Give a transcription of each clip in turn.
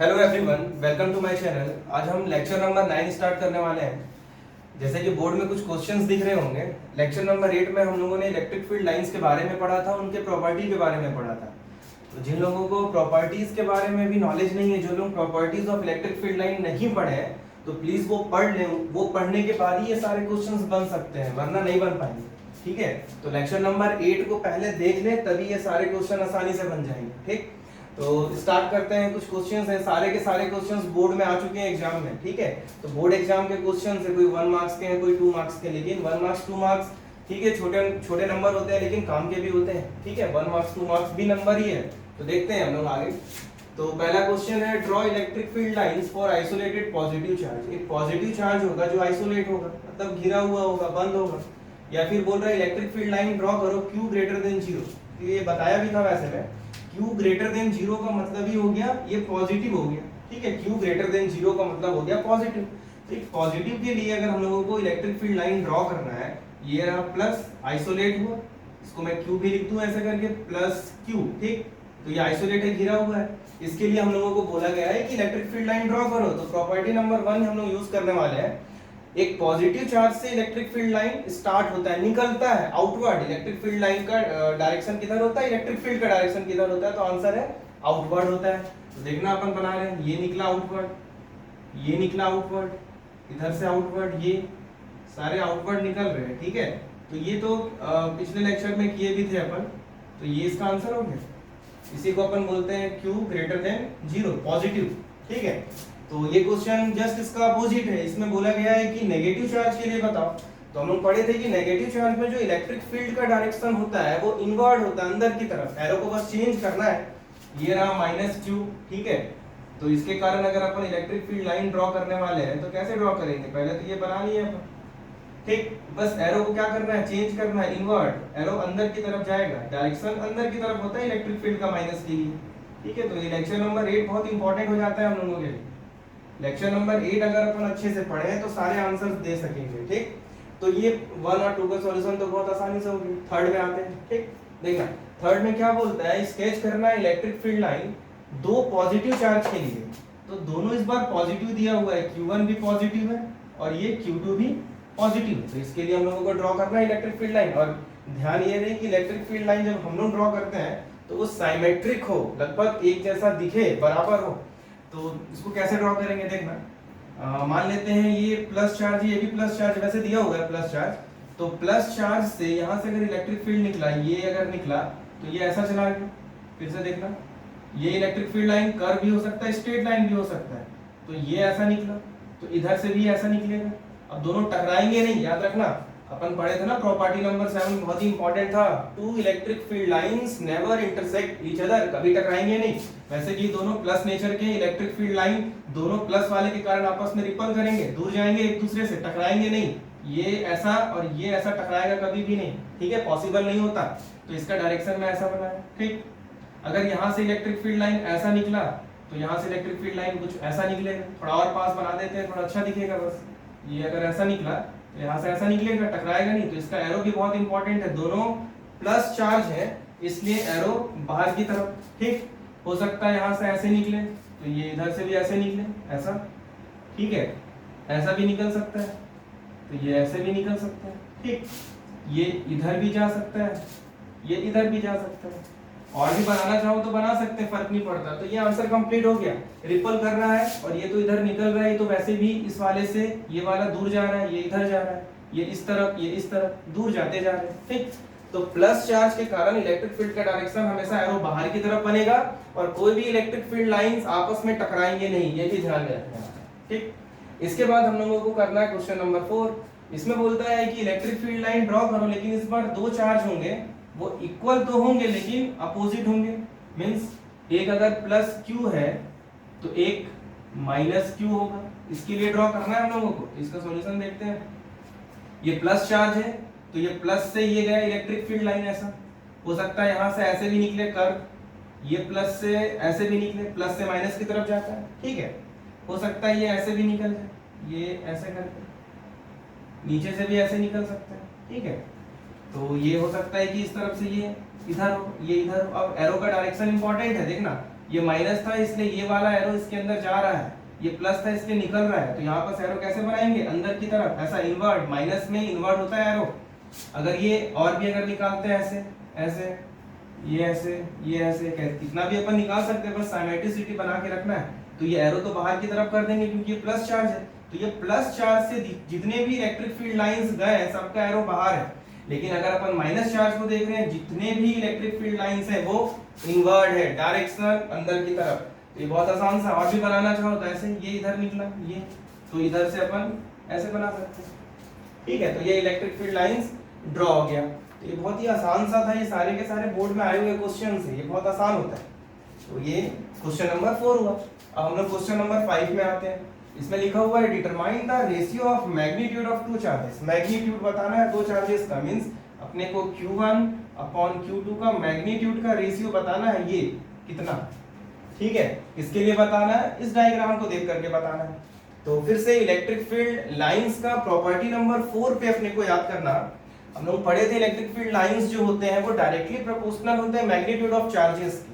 Hello everyone, welcome to my channel. आज हम lecture number 9 start करने वाले हैं। जैसे कि बोर्ड में कुछ क्वेश्चंस दिख रहे होंगे। लेक्चर नंबर 8 में हम लोगों ने इलेक्ट्रिक फील्ड लाइंस के बारे में पढ़ा था, उनके प्रॉपर्टी के बारे में पढ़ा था। तो जिन लोगों को प्रॉपर्टीज के बारे में भी नॉलेज नहीं है, जो लोग properties of electric field line नहीं पढ़े हैं, तो प्लीज वो पढ़ लें। वो पढ़ने के बाद ही ये सारे क्वेश्चंस बन सकते हैं, वरना नहीं बन पाएंगे। ठीक है, तो लेक्चर नंबर 8 को पहले देख लें, तभी ये सारे क्वेश्चन आसानी से बन जाएंगे। ठीक, तो स्टार्ट करते हैं। कुछ क्वेश्चंस हैं, सारे के सारे क्वेश्चंस बोर्ड में आ चुके हैं एग्जाम में। ठीक है, तो बोर्ड एग्जाम के क्वेश्चंस है, कोई 1 मार्क्स के हैं, कोई 2 मार्क्स के। लेकिन 1 मार्क्स 2 मार्क्स ठीक है, छोटे छोटे नंबर होते हैं लेकिन काम के भी होते हैं। ठीक है, 1 मार्क्स 2 मार्क्स भी नंबर ही है। तो देखते हैं हम लोग आगे। तो पहला क्वेश्चन है, draw electric field lines for isolated positive charge. एक पॉजिटिव चार्ज होगा जो आइसोलेट होगा, मतलब घिरा हुआ होगा, बंद होगा। या फिर बोल रहा है इलेक्ट्रिक फील्ड लाइन ड्रॉ करो Q ग्रेटर देन 0। ये बताया भी था वैसे में, Q ग्रेटर देन 0 का मतलब ही हो गया ये पॉजिटिव हो गया। ठीक है, Q ग्रेटर देन 0 का मतलब हो गया पॉजिटिव। तो एक पॉजिटिव के लिए अगर हम लोगों को इलेक्ट्रिक फील्ड लाइन ड्रॉ करना है, ये रहा प्लस आइसोलेट हुआ, इसको मैं Q भी लिख दूं ऐसे करके प्लस Q। ठीक, तो ये आइसोलेट है, घिरा हुआ है। इसके लिए हम लोगों को बोला गया है कि इलेक्ट्रिक फील्ड लाइन ड्रॉ करो। तो प्रॉपर्टी नंबर 1 हम लोग यूज करने वाले हैं। एक पॉजिटिव चार्ज से इलेक्ट्रिक फील्ड लाइन स्टार्ट होता है, निकलता है आउटवर्ड। इलेक्ट्रिक फील्ड लाइन का डायरेक्शन किधर होता है, इलेक्ट्रिक फील्ड का डायरेक्शन किधर होता है, तो आंसर है आउटवर्ड होता है। तो देखना अपन बना रहे हैं, ये निकला आउटवर्ड, ये निकला आउटवर्ड, इधर से आउटवर्ड, ये सारे आउटवर्ड निकल रहे हैं। ठीक है, तो ये तो पिछले लेक्चर में किए भी थे अपन। तो ये इसका आंसर हो गया। इसी को अपन बोलते हैं Q ग्रेटर देन 0, पॉजिटिव। ठीक है, तो ये क्वेश्चन जस्ट इसका अपोजिट है। इसमें बोला गया है कि नेगेटिव चार्ज के लिए बताओ। तो हम लोग पढ़े थे कि नेगेटिव चार्ज में जो इलेक्ट्रिक फील्ड का डायरेक्शन होता है वो इनवर्ड होता है, अंदर की तरफ। एरो को बस चेंज करना है। ये रहा -Q। ठीक है, तो इसके कारण अगर अपन इलेक्ट्रिक फील्ड लाइन ड्रॉ करने वाले हैं तो कैसे ड्रॉ करेंगे, पहले तो ये बना लिए अपन। ठीक, बस एरो को क्या करना है, चेंज करना है, इनवर्ट। एरो अंदर की तरफ जाएगा, डायरेक्शन अंदर की तरफ होता है इलेक्ट्रिक फील्ड का माइनस के लिए। ठीक है, तो ये लेक्चर नंबर 8 बहुत इंपॉर्टेंट हो जाता है हम लोगों के लिए। लेक्चर नंबर 8 अगर अपन अच्छे से पढ़े तो सारे आंसर्स दे सकेंगे। ठीक, तो ये 1 और 2 का सॉल्यूशन तो बहुत आसानी से हो गया। थर्ड में आते हैं। ठीक, देखना थर्ड में क्या बोलता है, स्केच करना है इलेक्ट्रिक फील्ड लाइन दो पॉजिटिव चार्ज के लिए। तो दोनों इस बार पॉजिटिव दिया हुआ है, Q1 भी पॉजिटिव है और ये Q2 भी पॉजिटिव। तो इसके लिए हम लोगों को ड्रॉ करना है इलेक्ट्रिक फील्ड लाइन। और ध्यान ये रहे कि इलेक्ट्रिक फील्ड लाइन जब हम लोग ड्रॉ करते हैं तो वो साइमेट्रिक हो, लगभग एक जैसा दिखे, बराबर हो। तो इसको कैसे ड्रॉ करेंगे देखना। मान लेते हैं ये प्लस चार्ज, ये भी प्लस चार्ज वैसे दिया हुआ है प्लस चार्ज। तो प्लस चार्ज से यहाँ से अगर इलेक्ट्रिक फील्ड निकला, ये अगर निकला तो ये ऐसा चला गया। फिर से देखना, ये इलेक्ट्रिक फील्ड लाइन कर्व भी हो सकता है, स्ट्रेट लाइन भी हो सकता है। तो ये ऐसा निकला, तो इधर से भी ऐसा निकलेगा। अब दोनों टकराएंगे नहीं, याद रखना। अपन पढ़े थे ना प्रॉपर्टी नंबर 7, बहुत ही इंपॉर्टेंट था। Two electric field lines never intersect each other, कभी टकराएंगे नहीं। वैसे कि दोनों प्लस नेचर के इलेक्ट्रिक फील्ड लाइन दोनों प्लस वाले के कारण आपस में रिपल करेंगे, दूर जाएंगे एक दूसरे से, टकराएंगे नहीं। ये ऐसा और ये ऐसा टकराएगा कभी भी नहीं। ठीक है, पॉसिबल नहीं होता। तो इसका डायरेक्शन में ऐसा बना है। ठीक, अगर यहाँ से इलेक्ट्रिक फील्ड लाइन ऐसा निकला तो यहाँ से इलेक्ट्रिक फील्ड लाइन कुछ ऐसा निकलेगा। थोड़ा और पास बना देते हैं, थोड़ा अच्छा दिखेगा बस। ये अगर ऐसा निकला तो यहाँ से ऐसा निकलेगा, टकराएगा नहीं। तो इसका एरो भी बहुत इंपॉर्टेंट है, दोनों प्लस चार्ज है इसलिए एरो बाहर की तरफ। ठीक, हो सकता है यहाँ से ऐसे निकले तो ये इधर से भी ऐसे निकले, ऐसा। ठीक है, ऐसा भी निकल सकता है, तो ये ऐसे भी निकल सकता है। ठीक, ये इधर भी जा सकता है, ये इधर भी जा सकता है। और भी बनाना चाहो तो बना सकते हैं, फर्क नहीं पड़ता। तो ये आंसर कंप्लीट हो गया। रिपल कर रहा है और ये तो इधर निकल रहा है, तो वैसे भी इस वाले से ये वाला दूर जा रहा है, ये इधर जा रहा है, ये इस तरफ, ये इस तरफ, दूर जाते जा रहे हैं। ठीक, तो प्लस चार्ज के कारण इलेक्ट्रिक फील्ड का डायरेक्शन हमेशा एरो बाहर की तरफ बनेगा और कोई भी इलेक्ट्रिक फील्ड लाइंस आपस में टकराएंगे नहीं, ये भी ध्यान रखना। ठीक, इसके बाद हम लोगों को करना है क्वेश्चन नंबर 4। इसमें बोलता है कि इलेक्ट्रिक फील्ड लाइन ड्रॉ करो, लेकिन इस बार दो चार्ज होंगे, वो इक्वल तो होंगे लेकिन अपोजिट होंगे। मींस एक अगर प्लस Q है तो एक माइनस Q होगा। इसके लिए ड्रॉ करना है हम लोगों को। इसका सॉल्यूशन देखते हैं। ये प्लस चार्ज है तो ये प्लस से ये गया इलेक्ट्रिक फील्ड लाइन, ऐसा हो सकता है। यहाँ से ऐसे भी निकले कर्व, ये प्लस से ऐसे भी निकले, प्लस से माइनस की तरफ जाता है। ठीक है, हो सकता है ये ऐसे भी निकल जाए, ये ऐसे करके, नीचे से भी ऐसे निकल सकता है। ठीक है, तो ये हो सकता है कि इस तरफ से ये इधर हो, ये इधर हो। अब एरो का डायरेक्शन इंपॉर्टेंट है, देखना ये माइनस था इसलिए ये वाला एरो इसके अंदर जा रहा है, ये प्लस था इसलिए निकल रहा है, तो यहाँ पर एरो कैसे बनाएंगे अंदर की तरफ, ऐसा इनवर्ट, माइनस में इनवर्ट होता है एरो। अगर ये और भी अगर निकालते हैं ऐसे ऐसे, ये ऐसे, ये ऐसे, कितना भी अपन निकाल सकते हैं, बस सिमेट्रिसिटी बना के रखना है। तो ये एरो तो बाहर की तरफ कर देंगे क्योंकि ये प्लस चार्ज है, तो ये प्लस चार्ज से जितने भी इलेक्ट्रिक फील्ड लाइंस गए हैं सबका एरो बाहर है। लेकिन अगर अपन माइनस चार्ज को देख रहे हैं, जितने भी इलेक्ट्रिक फील्ड लाइंस है वो इनवर्ट है, डायरेक्शनल अंदर की तरफ। तो ये बहुत आसान सा, और भी बनाना चाहो तो ऐसे, ये इधर निकला ये, तो इधर से अपन ऐसे बना सकते हैं, ठीक है। तो ये इलेक्ट्रिक फील्ड लाइंस ड्रॉ हो गया। तो ये बहुत ही आसान सा था, ये सारे के सारे बोर्ड में आए हुए क्वेश्चन है, ये बहुत आसान होता है। तो ये क्वेश्चन नंबर 4 हुआ। अब हम लोग क्वेश्चन नंबर 5 में आते हैं। इसमें लिखा हुआ है determine the ratio of magnitude of two charges. Magnitude बताना है दो चार्जेस का, मींस अपने को Q1 अपॉन Q2 का मैग्नीट्यूड का रेशियो बताना है, ये कितना, ठीक है। इसके लिए बताना है, इस डायग्राम को देख करके बताना है। तो फिर से इलेक्ट्रिक फील्ड लाइंस का प्रॉपर्टी नंबर 4 पे अपने को याद करना। हम लोग पढ़े थे इलेक्ट्रिक फील्ड लाइंस जो होते हैं वो डायरेक्टली प्रोपोर्शनल होते हैं मैग्नीट्यूड ऑफ चार्जेस के।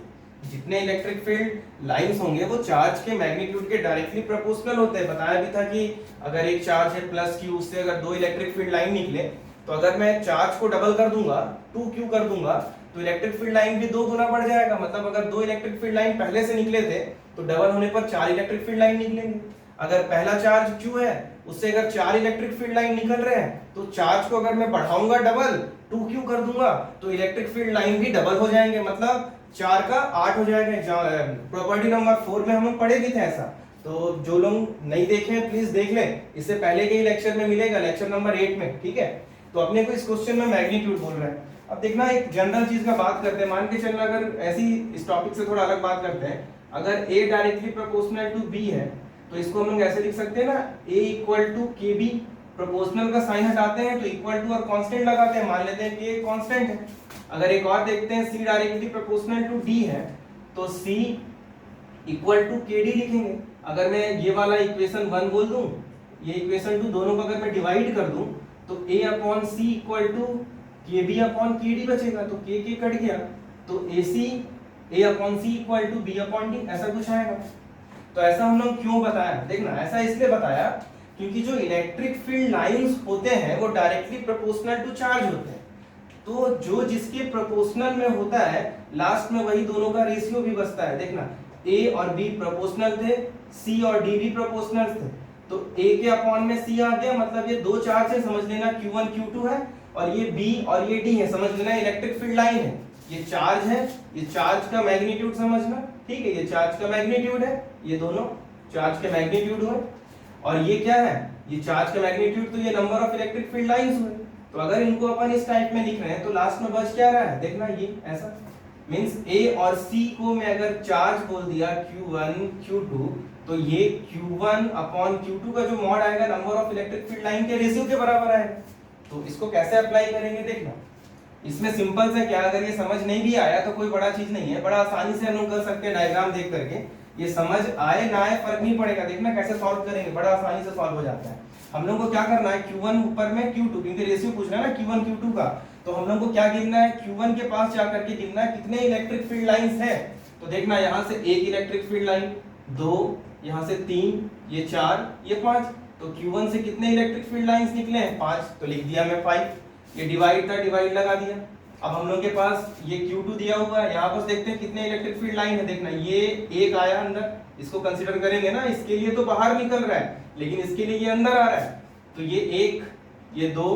जितने इलेक्ट्रिक फील्ड लाइंस होंगे वो चार्ज के मैग्नीट्यूड के डायरेक्टली प्रोपोर्शनल होते हैं। बताया भी था कि अगर एक चार्ज है प्लस Q, उससे अगर दो इलेक्ट्रिक फील्ड लाइन निकले तो अगर मैं चार्ज को डबल कर दूंगा, 2Q कर दूंगा, तो इलेक्ट्रिक फील्ड लाइन भी 2 गुना बढ़ जाएगा। मतलब अगर दो इलेक्ट्रिक फील्ड लाइन पहले से निकले थे तो डबल होने पर 4 इलेक्ट्रिक फील्ड लाइन निकलेंगे। अगर पहला चार्ज Q है, उससे अगर 4 इलेक्ट्रिक फील्ड लाइन निकल रहे हैं तो चार्ज को अगर मैं बढ़ाऊंगा डबल, 2Q कर दूंगा, तो इलेक्ट्रिक फील्ड लाइन भी डबल हो जाएंगे, मतलब 4 का 8 हो जाएगा। प्रॉपर्टी नंबर 4 में हम लोग पढ़े भी थे ऐसा। तो जो लोग नहीं देखे हैं प्लीज देख लें, इससे पहले के ही लेक्चर में मिलेगा, लेक्चर नंबर 8 में, ठीक है। तो अपने को इस क्वेश्चन में मैग्नीट्यूड बोल रहा है। अब देखना एक जनरल चीज का बात करते हैं, मान के चलना अगर ऐसी इस टॉपिक से थोड़ा अलग बात करते हैं, अगर A directly proportional to B है तो इसको हम लोग ऐसे लिख सकते हैं ना, A equal to KB, proportional का साइन हटाते हैं तो इक्वल टू और कांस्टेंट लगाते हैं, मान लेते हैं कि ये कांस्टेंट है। अगर एक और देखते हैं C directly proportional to D है तो C इक्वल टू KD लिखेंगे। अगर मैं ये वाला इक्वेशन 1 बोल दूं, ये इक्वेशन 2 दोनों को अगर मैं डिवाइड कर दूं तो A upon C equal to KB upon KD बचेगा, तो K कट गया, तो AC A upon C equal to B upon D, ऐसा कुछ आएगा। तो ऐसा हम लोग क्यों बताया, देखना ऐसा इसलिए बताया क्योंकि जो इलेक्ट्रिक फील्ड लाइंस होते हैं वो डायरेक्टली प्रोपोर्शनल टू चार्ज होते हैं। तो जो जिसके प्रोपोर्शनल में होता है लास्ट में वही दोनों का रेशियो भी बचता है। देखना A और B प्रोपोर्शनल थे, C और D भी प्रोपोर्शनल थे, तो A के अपॉन में C आ गया, मतलब ये दो चार्ज है, समझ लेना Q1 Q2 है, और ये B और ये D है, समझ लेना इलेक्ट्रिक फील्ड लाइन है। ये चार्ज है, ये चार्ज का मैग्नीट्यूड समझना, ठीक है, ये चार्ज का मैग्नीट्यूड है, ये दोनों चार्ज के मैग्नीट्यूड हुए, और ये क्या है, ये चार्ज का मैग्नीट्यूड, तो ये number of electric field lines हुए। तो अगर इनको अपन इस टाइप में लिख रहे हैं तो लास्ट में बच क्या रहा है, देखना ये ऐसा, मींस A और C को मैं अगर चार्ज बोल दिया Q1 Q2, तो ये Q1 अपॉन Q2 का जो मॉड आएगा number of electric field line के रेशियो के बराबर आएगा। तो इसको कैसे अप्लाई करेंगे, देखना इसमें सिंपल से क्या, अगर ये समझ नहीं भी आया तो कोई बड़ा चीज नहीं है, बड़ा आसानी से हम लोग कर सकते हैं डायग्राम देख करके, ये समझ आए ना आए फर्क नहीं पड़ेगा। देखना कैसे सॉल्व करेंगे, बड़ा आसानी से सॉल्व हो जाता है। हम लोग को क्या करना है, Q1 ऊपर में Q2, क्योंकि रेशियो पूछ रहा है ना Q1 Q2 का, तो हम लोग को क्या गिनना है, Q1 के पास जा करके गिनना है कितने इलेक्ट्रिक फील्ड लाइंस है। तो देखना यहाँ से एक इलेक्ट्रिक फील्ड लाइन, 2, यहाँ से 3, ये 4, ये 5, तो Q1 से कितने इलेक्ट्रिक फील्ड लाइंस निकले हैं, 5, तो लिख दिया मैं 5। ये डिवाइड था, डिवाइड लगा दिया। अब हम लोग के पास ये Q2 दिया हुआ है, यहाँ पर देखते हैं कितने इलेक्ट्रिक फील्ड लाइन है। देखना ये एक आया अंदर, इसको कंसीडर करेंगे ना, इसके लिए तो बाहर निकल रहा है लेकिन इसके लिए ये अंदर आ रहा है, तो ये 1, ये 2,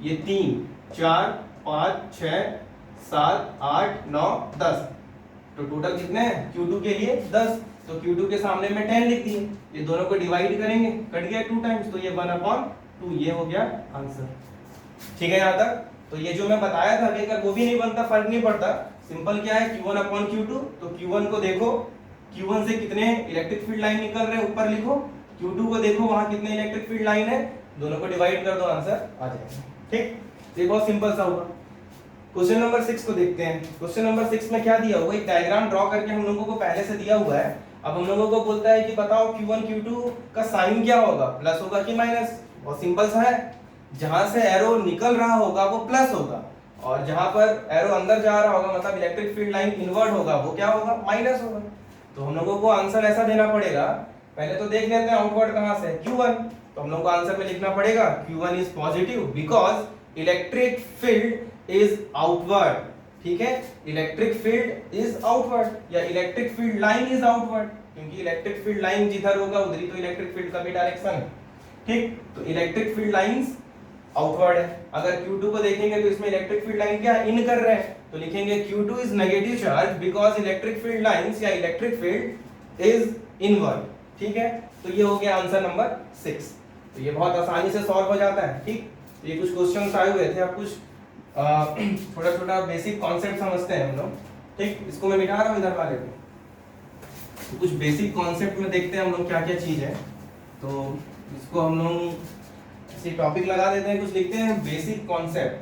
ये 3, 4, 5, 6, 7, 8, 9, 10, तो टोटल कितने हैं Q2 के लिए 10, तो Q2 के सामने में 10 लिख दिए। ये दोनों को डिवाइड करेंगे, कट गया 2 टाइम्स, तो ये 1/2, ये हो गया आंसर। ठीक है यहाँ तक। तो ये जो मैं बताया था अगर वो भी नहीं बनता, फर्क नहीं पड़ता, सिंपल क्या है Q1 अपॉन Q2, तो Q1 को देखो, Q1 से कितने इलेक्ट्रिक फील्ड लाइन निकल रहे हैं ऊपर लिखो, Q2 को देखो वहां कितने इलेक्ट्रिक फील्ड लाइन है, दोनों को डिवाइड कर दो, आंसर आ जाएगा। ठीक, ये बहुत सिंपल सा होगा। क्वेश्चन नंबर 6 को देखते हैं। क्वेश्चन नंबर 6 में क्या दिया हुआ, एक डायग्राम ड्रॉ करके हम लोगों को पहले से दिया हुआ है। अब हम लोगों को बोलता है कि बताओ Q1 Q2 का साइन क्या होगा, प्लस होगा कि माइनस। बहुत सिंपल सा है, जहां से एरो निकल रहा होगा वो प्लस होगा, और जहां पर एरो अंदर जा रहा होगा मतलब इलेक्ट्रिक फील्ड लाइन इनवर्ट होगा वो क्या होगा, माइनस होगा। तो हम लोगों को आंसर ऐसा देना पड़ेगा, पहले तो देख लेते हैं आउटवर्ड कहां से, Q1। तो हम लोग को आंसर में लिखना पड़ेगा Q1 is positive because electric field is outward. ठीक है, इलेक्ट्रिक फील्ड इज आउटवर्ड या electric field line is outward, क्योंकि इलेक्ट्रिक फील्ड लाइन जिधर होगा उधर ही तो इलेक्ट्रिक फील्ड का भी डायरेक्शन है। ठीक, तो इलेक्ट्रिक फील्ड लाइंस आउटवर्ड है। अगर Q2 को देखेंगे तो इसमें इलेक्ट्रिक फील्ड लाइन क्या इन कर रहे हैं, तो लिखेंगे Q2 is negative charge because electric field lines या इलेक्ट्रिक फील्ड इज इनवर्ड। ठीक है, तो ये हो गया आंसर नंबर 6। तो ये बहुत आसानी से सॉल्व हो जाता है। ठीक, तो ये कुछ क्वेश्चंस आए हुए थे, अब कुछ छोटा छोटा बेसिक कॉन्सेप्ट समझते हैं हम लोग। ठीक, इसको मैं मिटा रहा हूँ इधर वाले को। तो कुछ बेसिक कॉन्सेप्ट में देखते हैं हम लोग क्या क्या चीज है। तो इसको हम लोग ऐसे टॉपिक लगा देते हैं, कुछ लिखते हैं बेसिक कॉन्सेप्ट।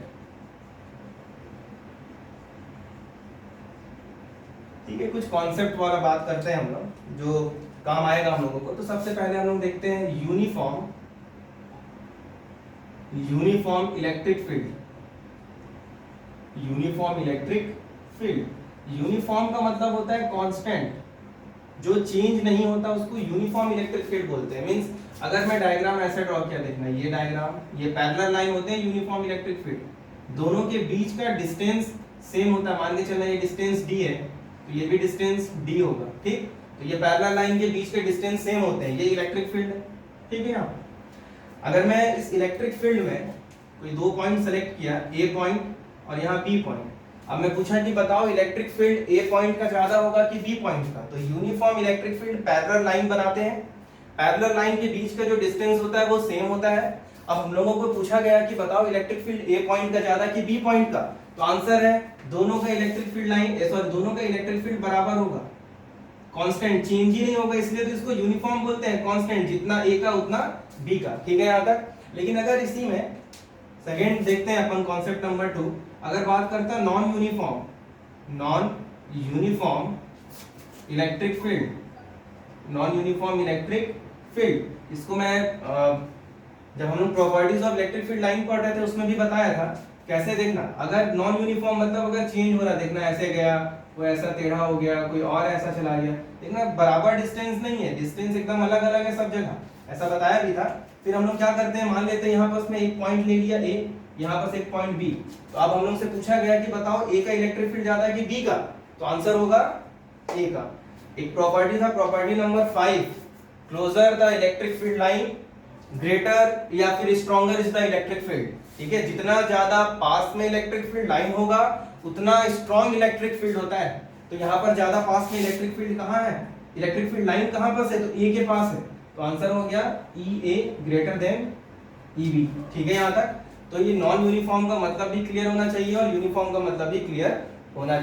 ठीक है, कुछ कॉन्सेप्ट वाला बात करते हैं हम लोग जो काम आएगा हम लोगों को। तो सबसे पहले हम लोग देखते हैं uniform electric field. Uniform electric field, uniform का मतलब होता है कांस्टेंट, जो चेंज नहीं होता उसको यूनिफॉर्म इलेक्ट्रिक फील्ड बोलते हैं। मींस अगर मैं डायग्राम ऐसे ड्रॉ किया, देखना ये डायग्राम, ये पैरेलल लाइन होते हैं यूनिफॉर्म इलेक्ट्रिक फील्ड। दोनों के बीच का डिस्टेंस सेम होता है। मान के चलना ये डिस्टेंस d है तो ये भी डिस्टेंस d होगा। ठीक, तो ये पैरेलल लाइन के बीच के डिस्टेंस सेम होते हैं, ये इलेक्ट्रिक फील्ड है। ठीक है, यहाँ अगर मैं इस इलेक्ट्रिक फील्ड में कोई दो पॉइंट सेलेक्ट किया, A पॉइंट और यहाँ B पॉइंट, अब मैं पूछा कि बताओ इलेक्ट्रिक फील्ड A पॉइंट का ज्यादा होगा कि B पॉइंट का, तो uniform electric field parallel line बनाते हैं। पैरेलल लाइन के बीच का जो डिस्टेंस होता है वो सेम होता है। अब हम लोगों को पूछा गया कि बताओ इलेक्ट्रिक फील्ड A पॉइंट का ज्यादा कि B पॉइंट का, तो आंसर है दोनों का इलेक्ट्रिक फील्ड लाइन दोनों का इलेक्ट्रिक फील्ड बराबर होगा, कांस्टेंट चेंज ही नहीं होगा, इसलिए तो इसको यूनिफॉर्म बोलते हैं। कांस्टेंट जितना A का उतना B का। ठीक है यहाँ तक। लेकिन अगर इसी में सेकंड देखते हैं अपन कॉन्सेप्ट नंबर 2, अगर बात करता है non uniform electric field, non uniform electric field, इसको मैं जब हम लोग properties of electric field line पढ़ रहे थे उसमें भी बताया था कैसे देखना। अगर नॉन यूनिफॉर्म मतलब अगर चेंज हो रहा, देखना ऐसे गया, कोई ऐसा टेढ़ा हो गया, कोई और ऐसा चला गया, देखना बराबर डिस्टेंस नहीं है, डिस्टेंस एकदम अलग अलग है सब जगह, ऐसा बताया भी था। फिर हम लोग क्या करते हैं, मान लेते हैं यहाँ पर मैं एक पॉइंट ले लिया A, यहाँ पर एक पॉइंट B, तो अब हम लोग से पूछा गया कि बताओ A का इलेक्ट्रिक फील्ड ज्यादा है कि B का, तो आंसर होगा A का। एक प्रॉपर्टी था, property number 5, closer the electric field line greater या फिर stronger is the electric field. ठीक है, जितना ज्यादा पास में इलेक्ट्रिक फील्ड लाइन होगा उतना स्ट्रॉन्ग इलेक्ट्रिक फील्ड होता है। तो यहाँ पर ज्यादा पास में इलेक्ट्रिक फील्ड कहाँ है, इलेक्ट्रिक फील्ड लाइन कहाँ पर है, तो A के पास है, तो आंसर हो गया EA ग्रेटर देन EB। ठीक है यहाँ तक। तो ये नॉन यूनिफॉर्म का मतलब भी क्लियर होना चाहिए और यूनिफॉर्म का मतलब भी क्लियर होना चाहिए।